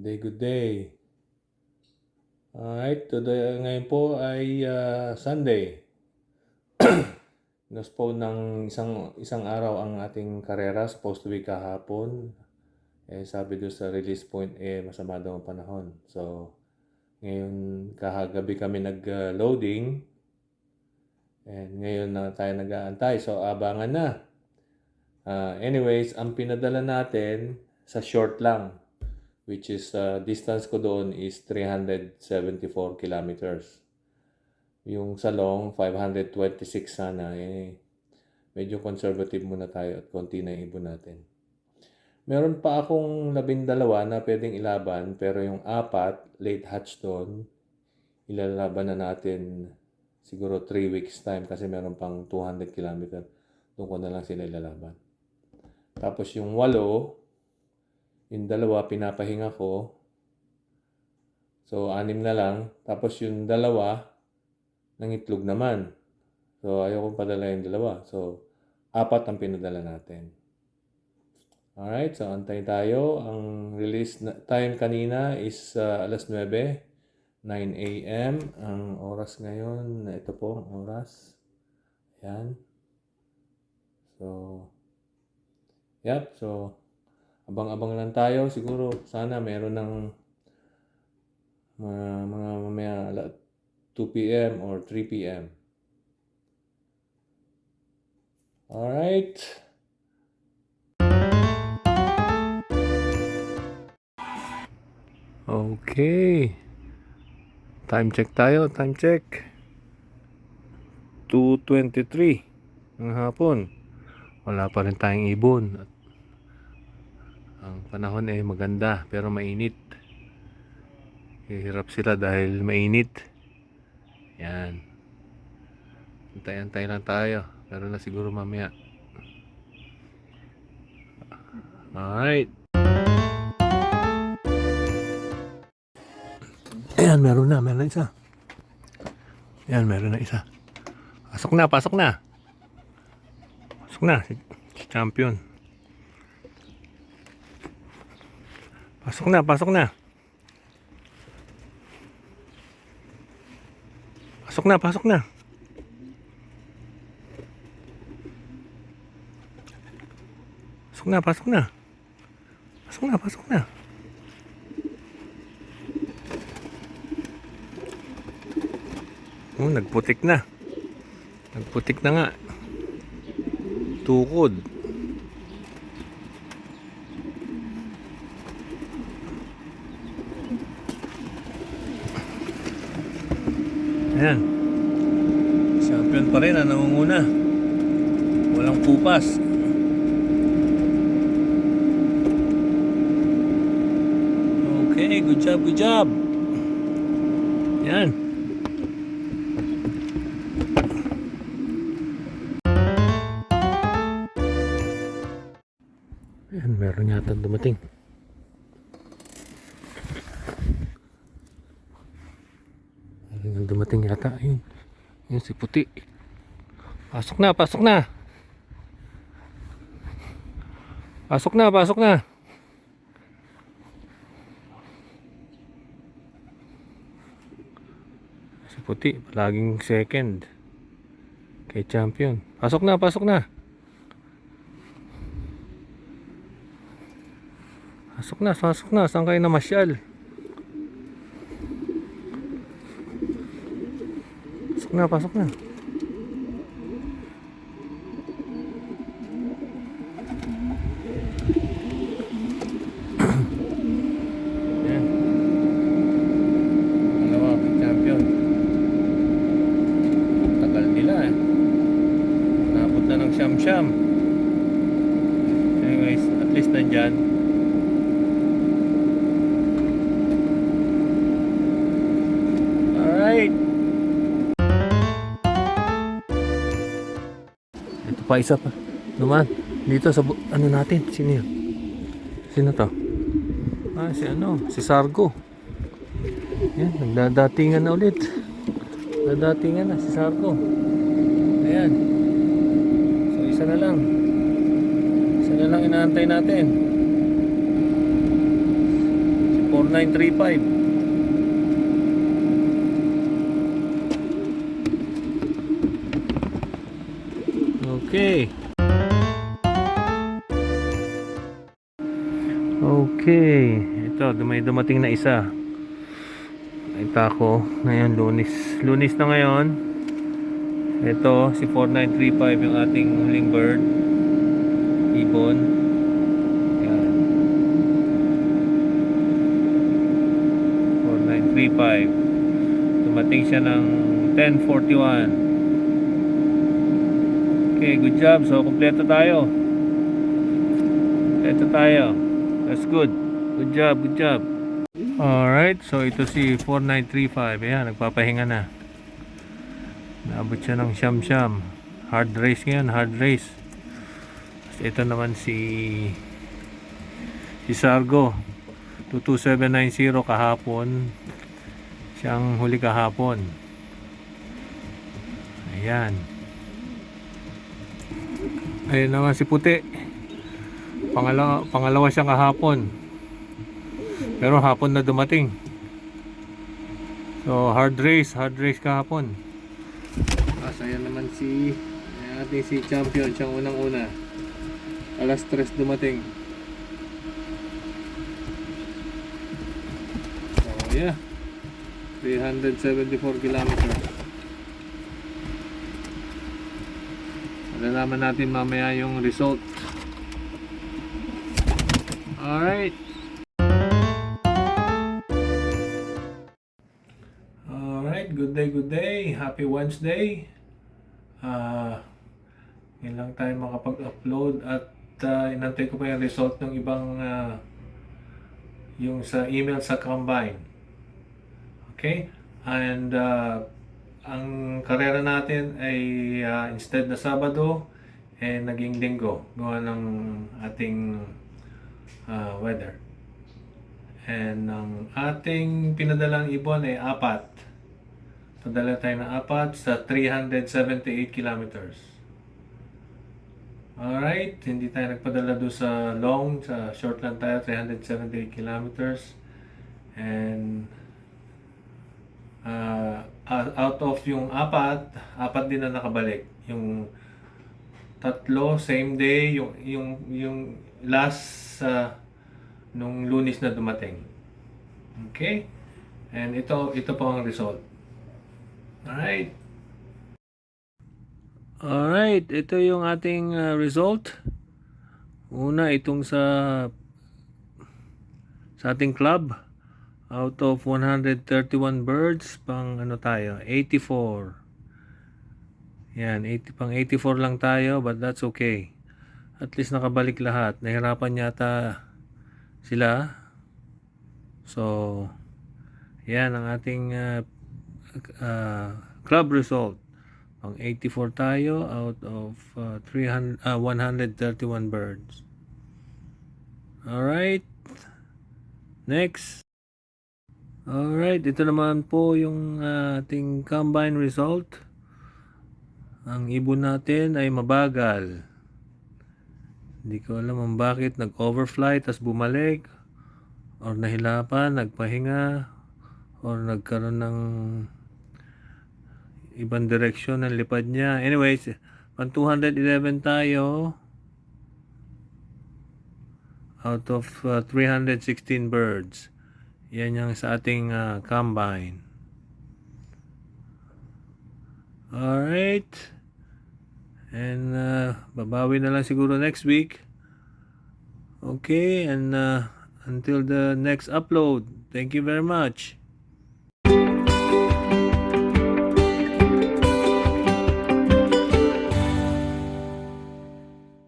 Good day. Alright, today, ngayon po ay Sunday. Inospone ng isang araw ang ating karera, supposed to be kahapon. Sabi doon sa release point, masama daw ang panahon. So, ngayon kahagabi kami nag-loading. And ngayon na tayo nag-aantay. So, abangan na. Anyways, ang pinadala natin sa short lang, which is distance ko doon is 374 kilometers. Yung sa long, 526 sana. Medyo conservative muna tayo at konti na yung ibon natin. Meron pa akong 12 na pwedeng ilaban, pero yung 4, late hatch doon, ilalaban na natin siguro 3 weeks time kasi meron pang 200 kilometers. Doon ko na lang sila ilalaban. Tapos yung 8, yung 2, pinapahinga ko. So, 6 na lang. Tapos yung 2, nangitlog naman. So, ayaw kong padala yung 2. So, 4 ang pinadala natin. Alright, so antay tayo. Ang release time kanina is alas 9, 9 a.m. Ang oras ngayon, ito po ang oras. Ayan. So, yep. So, abang-abang lang tayo. Siguro, sana meron ng mga mamaya 2 p.m. or 3 p.m. Alright. Okay. Time check tayo. Time check. 2:23 ng hapon. Wala pa rin tayong ibon. Ang panahon ay maganda pero mainit. Hihirap sila dahil mainit. Yan. Antay-antay lang tayo. Pero na siguro mamaya. Alright. Ayan, meron na isa. Ayan, meron na isa. Pasok na. Pasok na. Si champion. Pasok na. Pasok na, pasok na. Oh, nagputik na nga. Tukod. Ayan. Champion pa rin, nangunguna. Walang pupas. Okay, good job. Yan. Ayan, meron yata dumating. Dumating yata. Ayun. Yun si puti. Pasok na. Pasok na. Si puti, palaging second kay champion. Pasok na. Pasok na. Saan kayo namasyal? Pasok na. Yan. Dalawa, champion. Tagal nila Napot na ng siyam-siyam. Anyways, at least nandyan. Alright. Pa isa pa. Dumaan. Dito sa ano natin. Sino yun? Sino to? Si Sargo. Yan. Nagdadatingan na ulit. Si Sargo. Ayan. So isa na lang inaantay natin. Si 4935. Okay. Okay. Ito, may dumating na isa. Nakita ko. Ngayon, Lunes. Lunes na ngayon. Ito, si 4935 yung ating huling bird. Ibon. Yan. 4935. Dumating siya ng 10:41. Okay, good job. So, kompleto tayo. That's good. Good job, good job. Alright, so ito si 4935. Ayan, nagpapahinga na. Naabot siya ng siyam-siyam. Hard race ngayon, hard race. Ito naman si Sargo. 22790 kahapon. Siyang huli kahapon. Ayan. Ayun naman si Puti. Pangalawa siya kahapon. Pero hapon na dumating. So hard race kahapon. Ayan naman ating si champion, siyang unang-una. Alas 3 dumating. So yeah. 374 kilometers. Malalaman natin mamaya yung result. Alright. Alright, good day. Happy Wednesday. Ngayon lang tayo makapag-upload at inantay ko pa yung result ng ibang yung sa email sa Combine. Okay? And ang karera natin ay instead na Sabado naging Linggo gawa ng ating weather. And ang ating pinadalang ibon ay 4. Padala tayo ng 4 sa 378 kilometers. Alright, hindi tayo nagpadala doon sa long, sa short lang tayo, 378 kilometers. And out of yung 4 din na nakabalik. Yung 3 same day, yung last nung Lunes na dumating. Okay? And ito po ang result. Alright, ito yung ating result. Una, itong sa ating club. Out of 131 birds, pang ano tayo, 84. Yan, 84 lang tayo, but that's okay. At least nakabalik lahat. Nahirapan yata sila. So, yan ang ating club result. Pang 84 tayo out of 131 birds. Alright. Next. Alright, ito naman po yung ating combine result. Ang ibon natin ay mabagal. Hindi ko alam ang bakit nag-overfly tas bumalik or nahilapan, nagpahinga or nagkaroon ng ibang direksyon ng lipad niya. Anyways, pang 211 tayo out of 316 birds. Yan yung sa ating combine. Alright. And babawi na lang siguro next week. Okay, and until the next upload. Thank you very much.